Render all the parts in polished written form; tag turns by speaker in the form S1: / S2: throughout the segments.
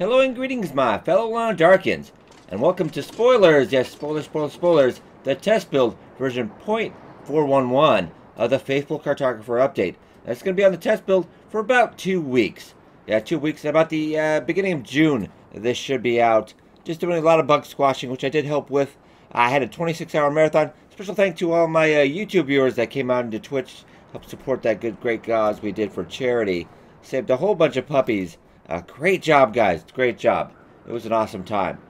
S1: Hello and greetings, my fellow Darkins, and welcome to spoilers, yes, spoilers, the test build version 0.411 of the Faithful Cartographer update. That's going to be on the test build for about 2 weeks. Yeah, 2 weeks, about the beginning of June, this should be out. Just doing a lot of bug squashing, which I did help with. I had a 26-hour marathon. Special thanks to all my YouTube viewers that came out into Twitch, helped support that great cause we did for charity. Saved a whole bunch of puppies. Great job, guys. Great job. It was an awesome time.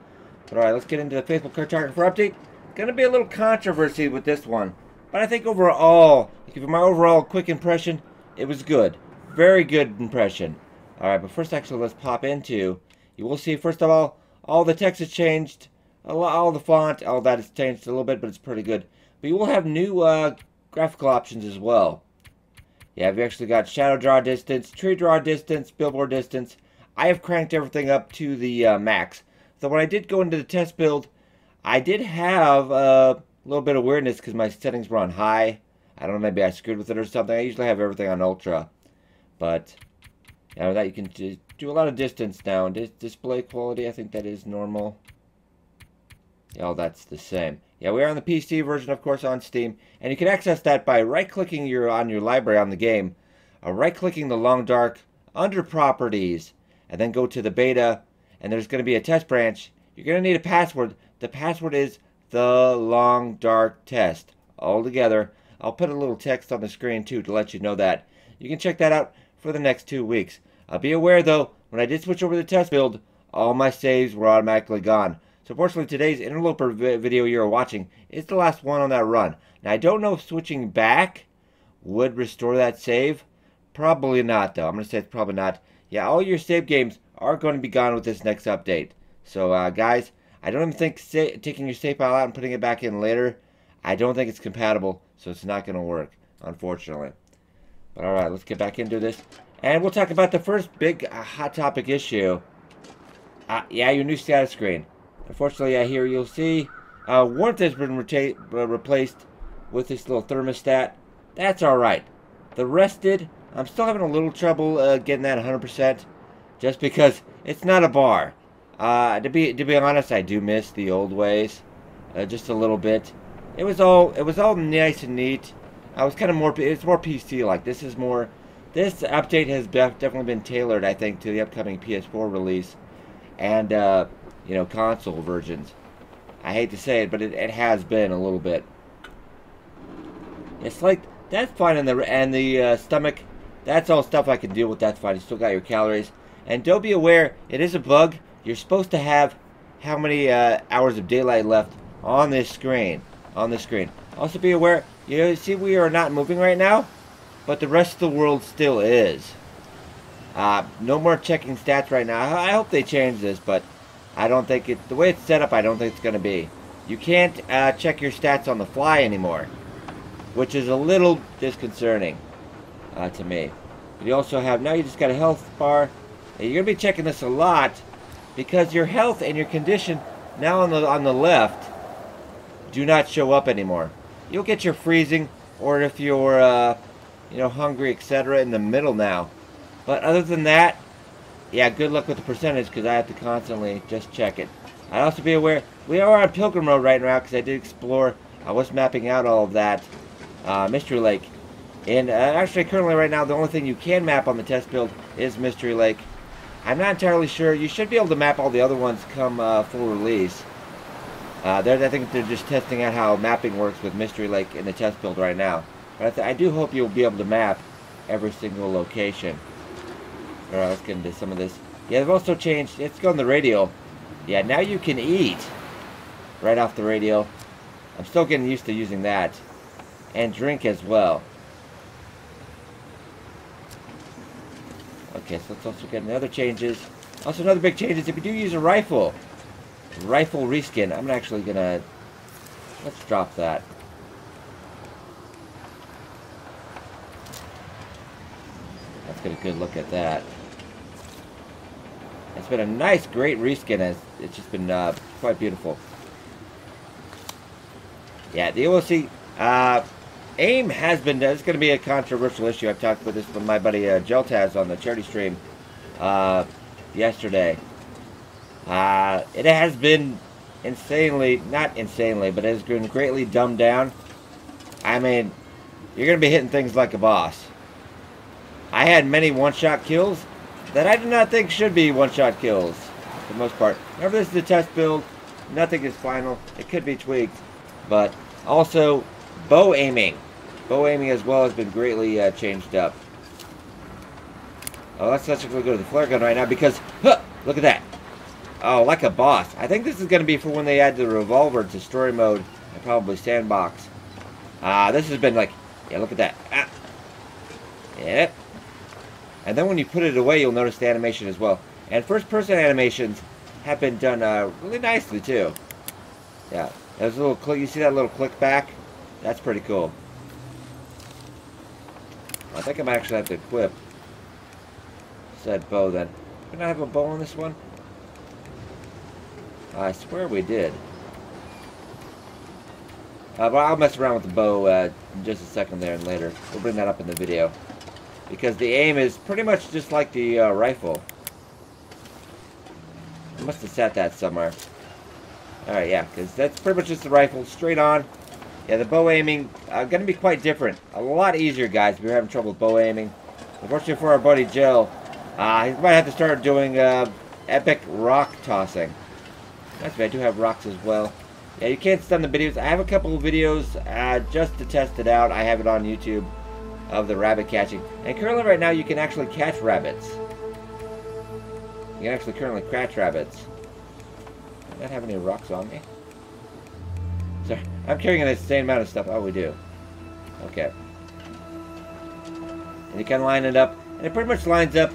S1: But alright, let's get into the Faithful Cartographer update. Gonna be a little controversy with this one. But I think overall, give you my overall quick impression, it was good. Very good impression. Alright, but first actually let's pop into, you will see first of all the text has changed. All the font, all that has changed a little bit, but it's pretty good. But you will have new graphical options as well. Yeah, we actually got shadow draw distance, tree draw distance, billboard distance. I have cranked everything up to the max. So when I did go into the test build, I did have a little bit of weirdness because my settings were on high. I don't know, maybe I screwed with it or something. I usually have everything on ultra. But, yeah, with that you can do a lot of distance now. And display quality, I think that is normal. Yeah, all that's the same. Yeah, we are on the PC version, of course, on Steam. And you can access that by right-clicking on your library on the game. Right-clicking the Long Dark under Properties. And then go to the beta. And there's going to be a test branch. You're going to need a password. The password is the Long Dark Test. All together. I'll put a little text on the screen, too, to let you know that. You can check that out for the next 2 weeks. Be aware, though, when I did switch over to the test build, all my saves were automatically gone. So fortunately, today's interloper video you're watching is the last one on that run. Now, I don't know if switching back would restore that save. Probably not, though. I'm going to say it's probably not. Yeah, all your save games are going to be gone with this next update. So, guys, I don't even think taking your save file out and putting it back in later, I don't think it's compatible. So it's not going to work, unfortunately. But alright, let's get back into this. And we'll talk about the first big hot topic issue. Yeah, your new status screen. Unfortunately, here you'll see warmth has been replaced with this little thermostat. That's alright. The rest did. I'm still having a little trouble getting that 100%, just because it's not a bar. To be honest, I do miss the old ways, just a little bit. It was all nice and neat. I was kind of more. It's more PC like. This update has definitely been tailored, I think, to the upcoming PS4 release, and console versions. I hate to say it, but it has been a little bit. It's like that's fine, and the stomach. That's all stuff I can deal with. That's fine. You still got your calories. And don't be aware, it is a bug. You're supposed to have how many hours of daylight left on this screen. Also be aware, you see we are not moving right now, but the rest of the world still is. No more checking stats right now. I hope they change this, but I don't think the way it's set up, I don't think it's going to be. You can't check your stats on the fly anymore, which is a little disconcerting. To me. But you also have, now you just got a health bar. And you're going to be checking this a lot because your health and your condition now on the left do not show up anymore. You'll get your freezing, or if you're hungry, etc. in the middle now. But other than that, yeah, good luck with the percentage because I have to constantly just check it. I'd also be aware, we are on Pilgrim Road right now because I did explore. I was mapping out all of that Mystery Lake. And actually, currently right now, the only thing you can map on the test build is Mystery Lake. I'm not entirely sure. You should be able to map all the other ones come full release. I think they're just testing out how mapping works with Mystery Lake in the test build right now. But I do hope you'll be able to map every single location. Alright, let's get into some of this. Yeah, they've also changed. Let's go on the radio. Yeah, now you can eat right off the radio. I'm still getting used to using that. And drink as well. Okay, so let's also get the other changes. Also, another big change is if you do use a rifle reskin, I'm actually gonna, let's drop that. Let's get a good look at that. It's been a nice, great reskin. It's just been quite beautiful. Yeah, the OOC, AIM has been, it's going to be a controversial issue. I've talked about this with my buddy Geltaz on the charity stream yesterday. It has been insanely, not insanely, but it has been greatly dumbed down. I mean, you're going to be hitting things like a boss. I had many one-shot kills that I do not think should be one-shot kills, for the most part. Remember, this is the test build. Nothing is final. It could be tweaked. But also, bow aiming. Bow aiming as well has been greatly changed up. Oh, let's actually go to the flare gun right now because, huh, look at that. Oh, like a boss. I think this is going to be for when they add the revolver to story mode and probably sandbox. This has been like, yeah, look at that. Ah. Yeah. And then when you put it away, you'll notice the animation as well. And first-person animations have been done really nicely, too. Yeah. There's a little click. You see that little click back? That's pretty cool. I think I might actually have to equip said bow then. Can I have a bow on this one? I swear we did. But I'll mess around with the bow in just a second there and later. We'll bring that up in the video. Because the aim is pretty much just like the rifle. I must have set that somewhere. Alright, yeah, because that's pretty much just the rifle, straight on. Yeah, the bow aiming, going to be quite different. A lot easier, guys, if you're having trouble with bow aiming. Unfortunately for our buddy Jill, he might have to start doing epic rock tossing. That's right, I do have rocks as well. Yeah, you can't stun the videos. I have a couple of videos just to test it out. I have it on YouTube of the rabbit catching. And currently right now you can actually catch rabbits. You can actually currently catch rabbits. I don't have any rocks on me. Sorry, I'm carrying an insane amount of stuff. Oh, we do. Okay. And you can line it up. And it pretty much lines up.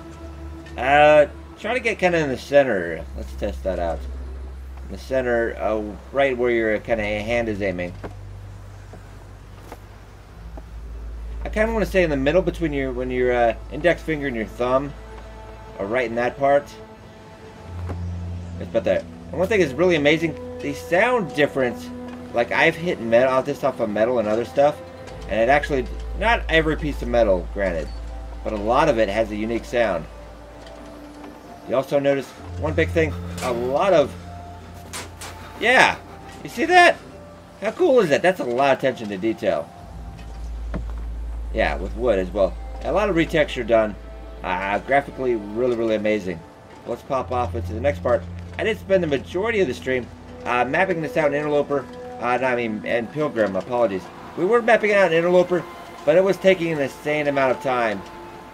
S1: Try to get kind of in the center. Let's test that out. In the center, right where your kind of hand is aiming. I kind of want to say in the middle between your index finger and your thumb, or right in that part. It's about there. And one thing is really amazing, the sound difference. Like I've hit metal, this off of metal and other stuff, and it actually, not every piece of metal, granted, but a lot of it has a unique sound. You also notice one big thing, a lot of, yeah, you see that? How cool is that? That's a lot of attention to detail. Yeah, with wood as well. A lot of retexture done. Graphically, really amazing. Let's pop off into the next part. I did spend the majority of the stream mapping this out in Interloper. And Pilgrim, apologies. We were mapping it out in Interloper, but it was taking an insane amount of time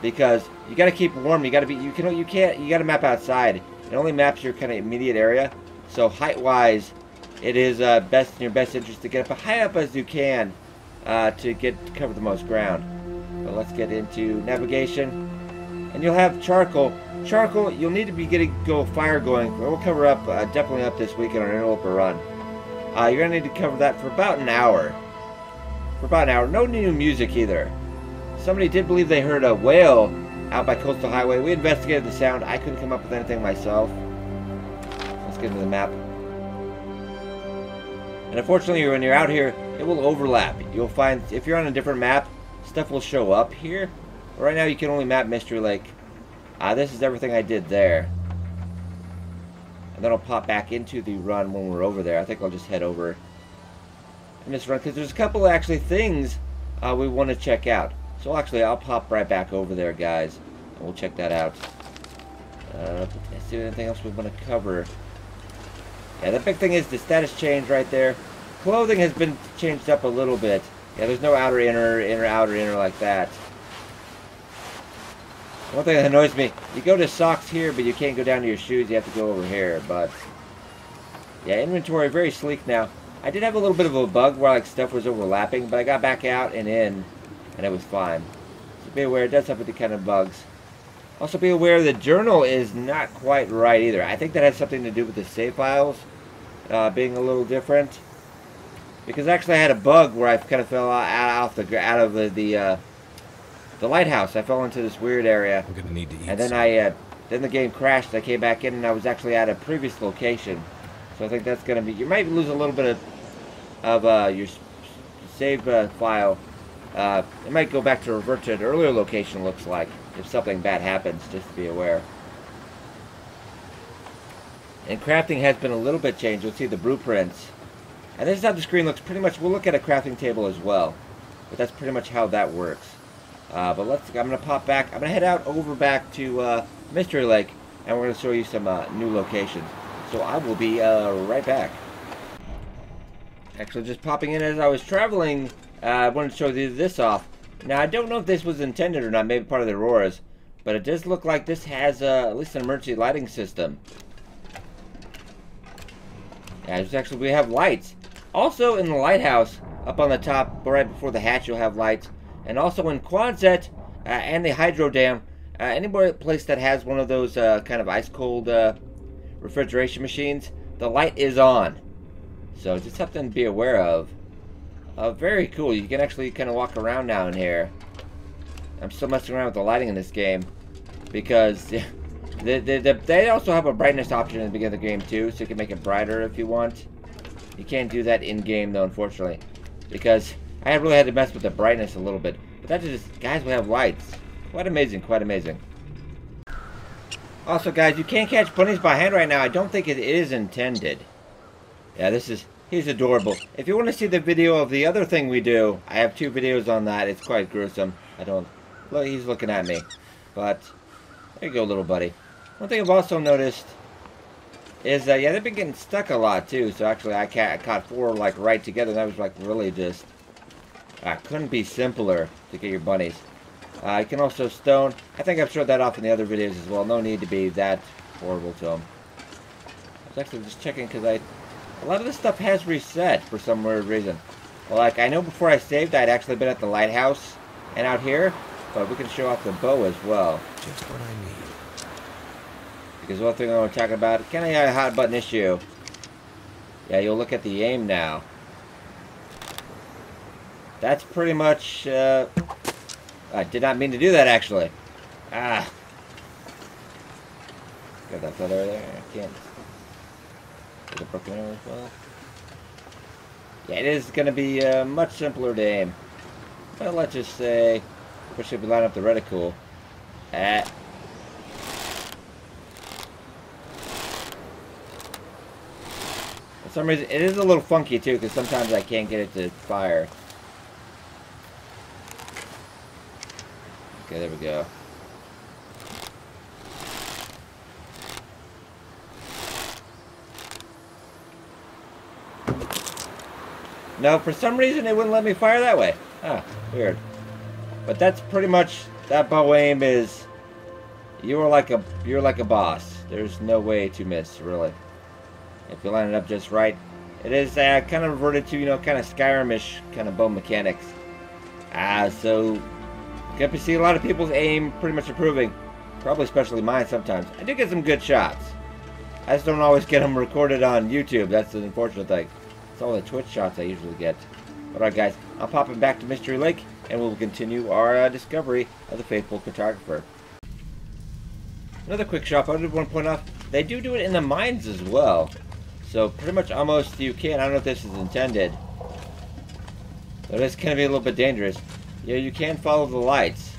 S1: because you got to keep warm. You got to map outside. It only maps your kind of immediate area. So height-wise, it is best in your best interest to get up high up as you can to cover the most ground. But let's get into navigation, and you'll have charcoal. Charcoal, you'll need to be getting fire going. We'll cover up definitely up this week in our Interloper run. You're gonna need to cover that for about an hour. No new music either. Somebody did believe they heard a whale out by Coastal Highway. We investigated the sound. I couldn't come up with anything myself. Let's get into the map. And unfortunately, when you're out here, it will overlap. You'll find, if you're on a different map, stuff will show up here. But right now, you can only map Mystery Lake. This is everything I did there. And then I'll pop back into the run when we're over there. I think I'll just head over in this run, because there's a couple of actually things we want to check out. So actually, I'll pop right back over there, guys, and we'll check that out. Let's see anything else we want to cover. Yeah, the big thing is the status change right there. Clothing has been changed up a little bit. Yeah, there's no outer, inner, outer, inner like that. One thing that annoys me, you go to socks here, but you can't go down to your shoes. You have to go over here. But yeah, inventory very sleek now. I did have a little bit of a bug where like stuff was overlapping, but I got back out and in, and it was fine. So be aware, it does have the kind of bugs. Also be aware the journal is not quite right either. I think that has something to do with the save files being a little different. Because actually I had a bug where I kind of fell out of the lighthouse. I fell into this weird area.
S2: I'm gonna need to eat.
S1: And then then the game crashed. I came back in and I was actually at a previous location. So I think that's gonna be. You might lose a little bit of your save file. It might go back to revert to an earlier location. It looks like if something bad happens, just to be aware. And crafting has been a little bit changed. You'll see the blueprints. And this is how the screen looks pretty much. We'll look at a crafting table as well. But that's pretty much how that works. But I'm going to pop back. I'm going to head out over back to Mystery Lake. And we're going to show you some new locations. So I will be right back. Actually, just popping in as I was traveling, I wanted to show you this off. Now, I don't know if this was intended or not, maybe part of the Auroras, but it does look like this has at least an emergency lighting system. Yeah, we have lights. Also, in the lighthouse, up on the top, right before the hatch, you'll have lights. And also in Quonset and the Hydro Dam, any place that has one of those kind of ice-cold refrigeration machines, the light is on. So just something to be aware of. Very cool. You can actually kind of walk around now in here. I'm still messing around with the lighting in this game because they also have a brightness option in the beginning of the game too, so you can make it brighter if you want. You can't do that in game though, unfortunately, because I really had to mess with the brightness a little bit. But that's just, guys, we have lights. Quite amazing, quite amazing. Also, guys, you can't catch ponies by hand right now. I don't think it is intended. Yeah, he's adorable. If you want to see the video of the other thing we do, I have 2 videos on that. It's quite gruesome. Look, he's looking at me. But, there you go, little buddy. One thing I've also noticed is that, yeah, they've been getting stuck a lot, too. So, actually, I caught 4, like, right together. That was, like, really just... couldn't be simpler to get your bunnies. You can also stone. I think I've showed that off in the other videos as well. No need to be that horrible to them. I was actually just checking because a lot of this stuff has reset for some weird reason. Well, like, I know before I saved, I'd actually been at the lighthouse and out here, but we can show off the bow as well.
S2: Just what I need.
S1: Because one thing I want to talk about, kind of a hot button issue. Yeah, you'll look at the aim now. That's pretty much, I did not mean to do that, actually. Got that feather there. I can't. Is it broken arrow as well? Yeah, it is going to be much simpler to aim. Well, let's just say, especially if we line up the reticle. For some reason, it is a little funky too, because sometimes I can't get it to fire. Okay, there we go. No, for some reason it wouldn't let me fire that way. Ah, weird. But that's pretty much, that bow aim is, you're like a boss. There's no way to miss, really. If you line it up just right. It is kind of reverted to, you know, kind of Skyrim-ish kind of bow mechanics. So get to see a lot of people's aim pretty much improving. Probably especially mine sometimes. I do get some good shots. I just don't always get them recorded on YouTube. That's the unfortunate thing. It's all the Twitch shots I usually get. Alright guys, I'm popping back to Mystery Lake and we'll continue our discovery of the faithful cartographer. Another quick shop I did want to point out, they do it in the mines as well. So pretty much almost you can. I don't know if this is intended. But it's going to be a little bit dangerous. Yeah, you can follow the lights.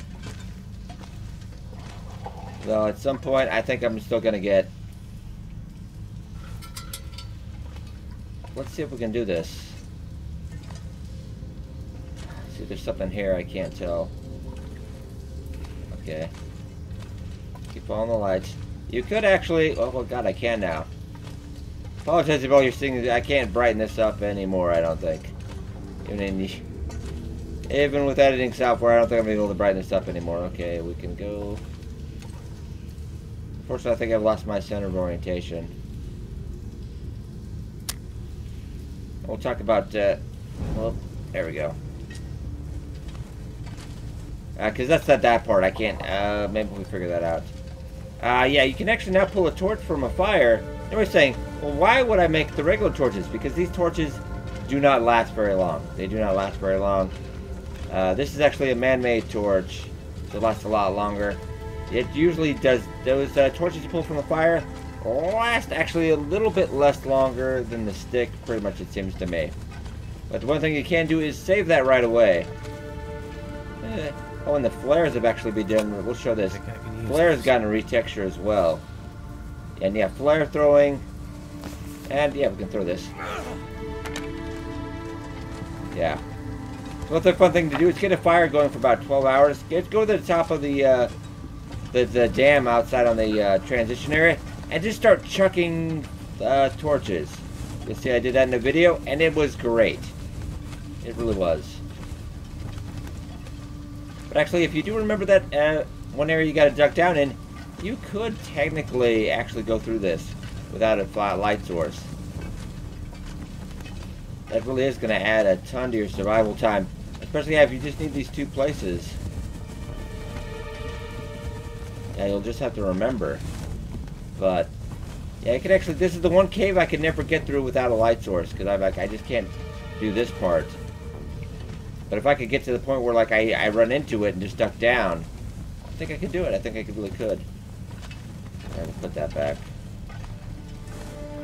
S1: Though at some point, I think I'm still going to get... Let's see if we can do this. Let's see, there's something here I can't tell. Okay. Keep following the lights. You could actually... Oh, well, God, I can now. Apologize if all you're seeing is I can't brighten this up anymore, I don't think. Even with editing software, I don't think I'm able to brighten this up anymore. Okay, we can go... Unfortunately, I think I've lost my center of orientation. We'll talk about... well, there we go. Because that's not that part. I can't... maybe we figure that out. Yeah, you can actually now pull a torch from a fire. They were saying, well, why would I make the regular torches? Because these torches do not last very long. They do not last very long. This is actually a man-made torch, so it lasts a lot longer. It usually does, those torches you pull from the fire last actually a little bit less longer than the stick, pretty much it seems to me. But the one thing you can do is save that right away. Oh, and the flares have actually been done. We'll show this. Flares gotten a retexture as well. And yeah, flare throwing And yeah, we can throw this. Yeah. So what's a fun thing to do is get a fire going for about 12 hours. Go to the top of the dam outside on the transition area and just start chucking torches. You'll see I did that in the video, and it was great. It really was. But actually, if you do remember that one area you got to duck down in, you could technically actually go through this without a light source. That really is going to add a ton to your survival time, especially if you just need these two places. Yeah, you'll just have to remember. But yeah, I could actually. This is the one cave I could never get through without a light source because I just can't do this part. But if I could get to the point where like I run into it and just duck down, I think I could do it. I think I really could. Alright, we'll put that back.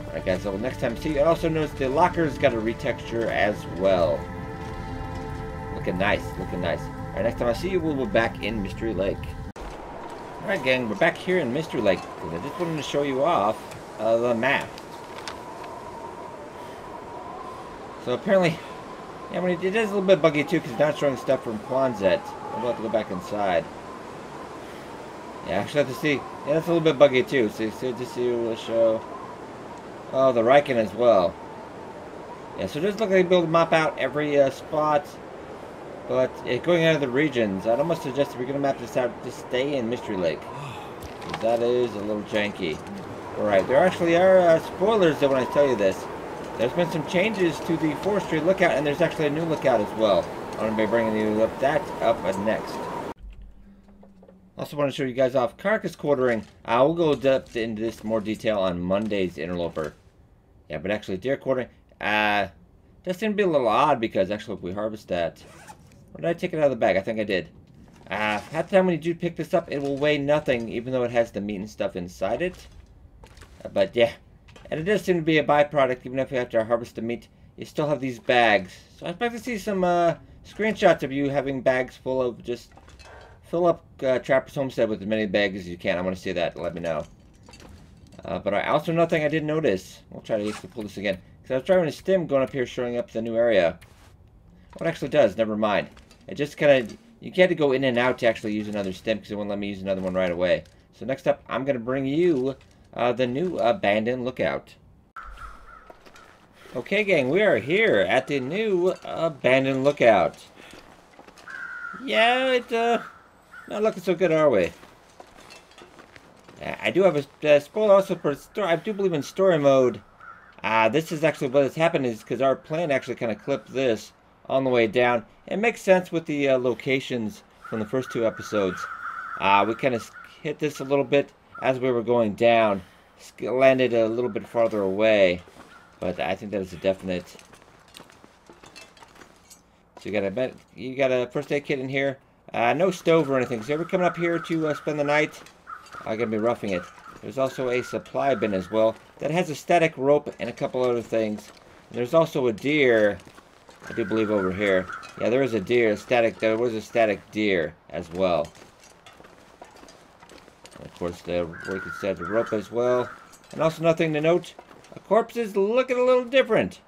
S1: Alright guys, so next time see, I also noticed the locker's got a retexture as well. Looking nice, looking nice. Alright, next time I see you, we'll be back in Mystery Lake. Alright gang, we're back here in Mystery Lake. I just wanted to show you off the map. So apparently, yeah, it is a little bit buggy too because it's not showing stuff from Quonset. We'll have to go back inside. Yeah, actually have to see. Yeah, that's a little bit buggy too. So just see will show. Oh, the Riken as well. Yeah, so just look like you be able to map out every spot. But going out of the regions, I'd almost suggest if you're gonna map this out, just stay in Mystery Lake. That is a little janky. Alright, there actually are spoilers though when I tell you this. There's been some changes to the forestry lookout, and there's actually a new lookout as well. I'm going to be bringing you that up next. Also want to show you guys off carcass quartering. I will go into this more detail on Monday's interloper. Yeah, but actually deer quartering, does seem to be a little odd because actually if we harvest that, or did I take it out of the bag? I think I did. Half the time when you do pick this up, it will weigh nothing, even though it has the meat and stuff inside it. But yeah. And it does seem to be a byproduct, even if you have to harvest the meat, you still have these bags. So I expect to see some screenshots of you having bags full of just fill up Trapper's Homestead with as many bags as you can. I want to see that. Let me know. But I also another thing I did notice. We'll try to pull this again. Because I was driving a stim going up here showing up the new area. What it actually does, never mind. It just kind of, you can't go in and out to actually use another stim because it won't let me use another one right away. So next up, I'm going to bring you the new abandoned lookout. Okay gang, we are here at the new abandoned lookout. Yeah, it's not looking so good, are we? I do have a spoiler also for story. I do believe in story mode. This is actually what has happened is because our plan actually kind of clipped this on the way down. It makes sense with the locations from the first two episodes. We kind of hit this a little bit as we were going down. Landed a little bit farther away, but I think that is a definite. So you got a first aid kit in here. No stove or anything. So if you're coming up here to spend the night, I'm gonna be roughing it. There's also a supply bin as well that has a static rope and a couple other things. And there's also a deer, I do believe over here. Yeah, there is a deer, there was a static deer as well. And of course, we could set the rope as well. And also nothing to note, a corpse is looking a little different.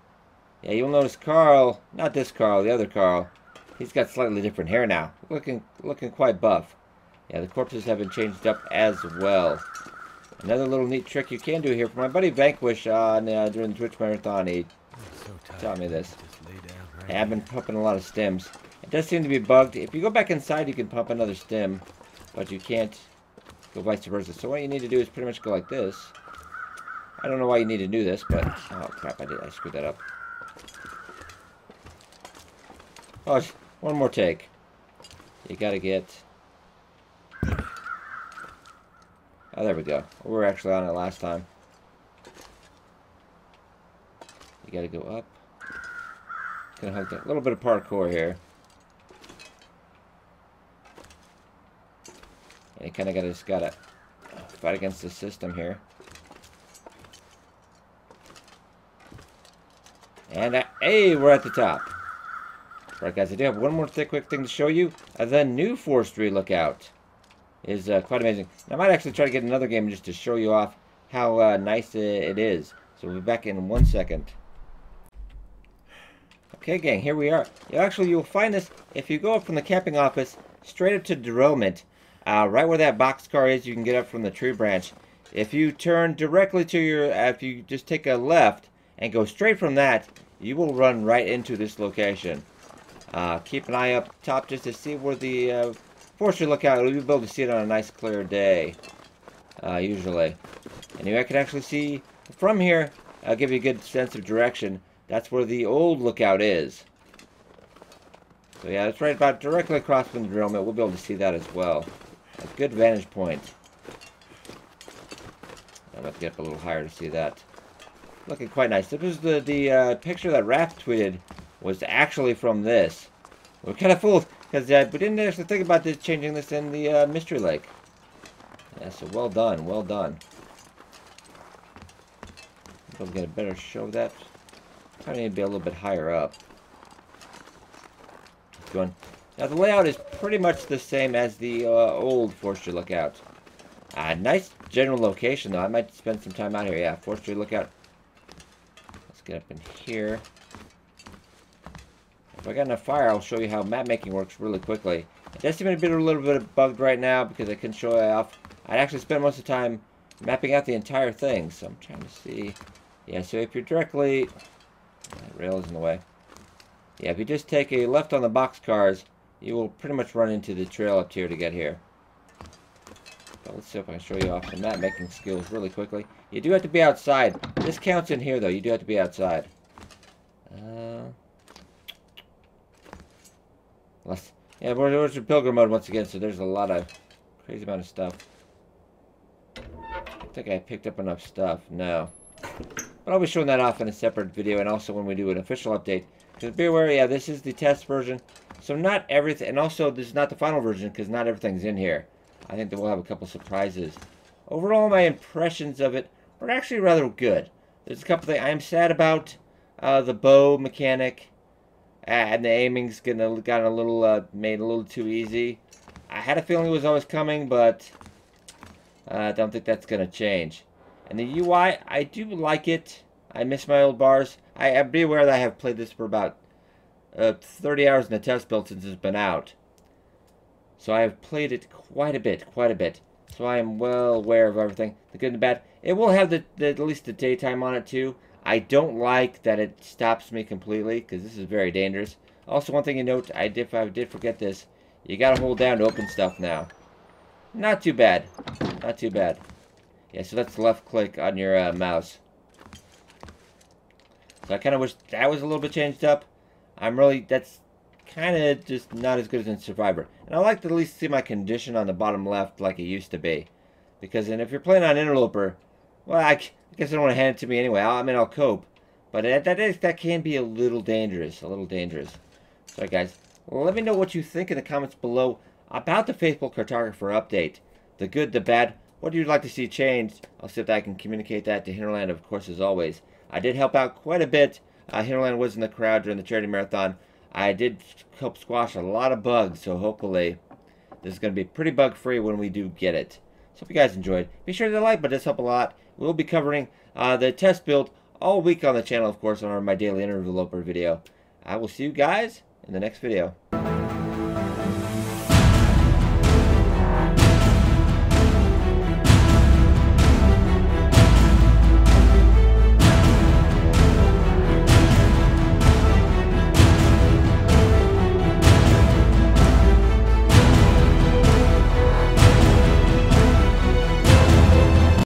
S1: Yeah, you'll notice Carl, not this Carl, the other Carl. He's got slightly different hair now, looking quite buff. Yeah, the corpses have been changed up as well. Another little neat trick you can do here for my buddy Vanquish during the Twitch Marathon. He taught me this. I've been pumping a lot of stems. It does seem to be bugged. If you go back inside, you can pump another stem, but you can't go vice versa. So what you need to do is pretty much go like this. I don't know why you need to do this, but oh crap, I screwed that up. Oh, one more take. You gotta get. Oh, there we go. We were actually on it last time. You gotta go up. Gonna have a little bit of parkour here. And you kind of just gotta fight against the system here. And hey, we're at the top. Alright guys, I do have one more quick thing to show you. The new forestry lookout is quite amazing. I might actually try to get another game just to show you off how nice it is. So we'll be back in 1 second. Okay, gang, here we are. Actually, you'll find this if you go up from the camping office straight up to derailment. Right where that boxcar is, you can get up from the tree branch. If you turn directly to your, if you just take a left and go straight from that, you will run right into this location. Keep an eye up top just to see where the forestry lookout. You'll be able to see it on a nice clear day, usually. And you can actually see from here. I'll give you a good sense of direction. That's where the old lookout is. So yeah, it's right about directly across from the derailment. We'll be able to see that as well. A good vantage point. I'm going to get up a little higher to see that. Looking quite nice. This was the picture that Raph tweeted was actually from this. We're kind of fooled because we didn't actually think about this, changing this in the Mystery Lake. Yeah, so well done, well done. We'll get a better show of that. Probably need to be a little bit higher up. Going. Now the layout is pretty much the same as the old Forestry Lookout. Nice general location though. I might spend some time out here. Yeah, Forestry Lookout. Let's get up in here. If I got enough fire, I'll show you how map making works really quickly. It does seem to be a little bit bugged right now because I couldn't show it off. I'd actually spend most of the time mapping out the entire thing, so I'm trying to see. Yeah, so if you're directly... That rail is in the way. Yeah, if you just take a left on the boxcars, you will pretty much run into the trail up here to get here. But let's see if I can show you off the map making skills really quickly. You do have to be outside. This counts in here, though. You do have to be outside. Yeah, we're in pilgrim mode once again, so there's a lot of crazy amount of stuff. I think I picked up enough stuff. No. But I'll be showing that off in a separate video, and also when we do an official update. Because be aware, yeah, this is the test version. So not everything, and also this is not the final version, because not everything's in here. I think that we'll have a couple surprises. Overall, my impressions of it were actually rather good. There's a couple things I am sad about. The bow mechanic. And the aiming's gotten a little, made a little too easy. I had a feeling it was always coming, but I don't think that's going to change. And the UI, I do like it. I miss my old bars. Be aware that I have played this for about 30 hours in the test build since it's been out. So I have played it quite a bit. So I am well aware of everything, the good and the bad. It will have at least the daytime on it too. I don't like that it stops me completely, because this is very dangerous. Also, one thing you note, if I did forget this, you gotta hold down to open stuff now. Not too bad. Not too bad. Yeah, so that's left click on your mouse. So I kind of wish that was a little bit changed up. That's kind of just not as good as in Survivor. And I like to at least see my condition on the bottom left like it used to be. Because if you're playing on Interloper, well, I guess I don't want to hand it to me anyway. I'll cope. But that can be a little dangerous. Sorry, guys. Well, let me know what you think in the comments below about the Faithful Cartographer update. The good, the bad. What you'd like to see changed. I'll see if I can communicate that to Hinterland, of course, as always. I did help out quite a bit. Hinterland was in the crowd during the charity marathon. I did help squash a lot of bugs, so hopefully this is going to be pretty bug-free when we do get it. So if you guys enjoyed, be sure to like, but it does help a lot. We'll be covering the test build all week on the channel, of course, on my daily interloper video. I will see you guys in the next video.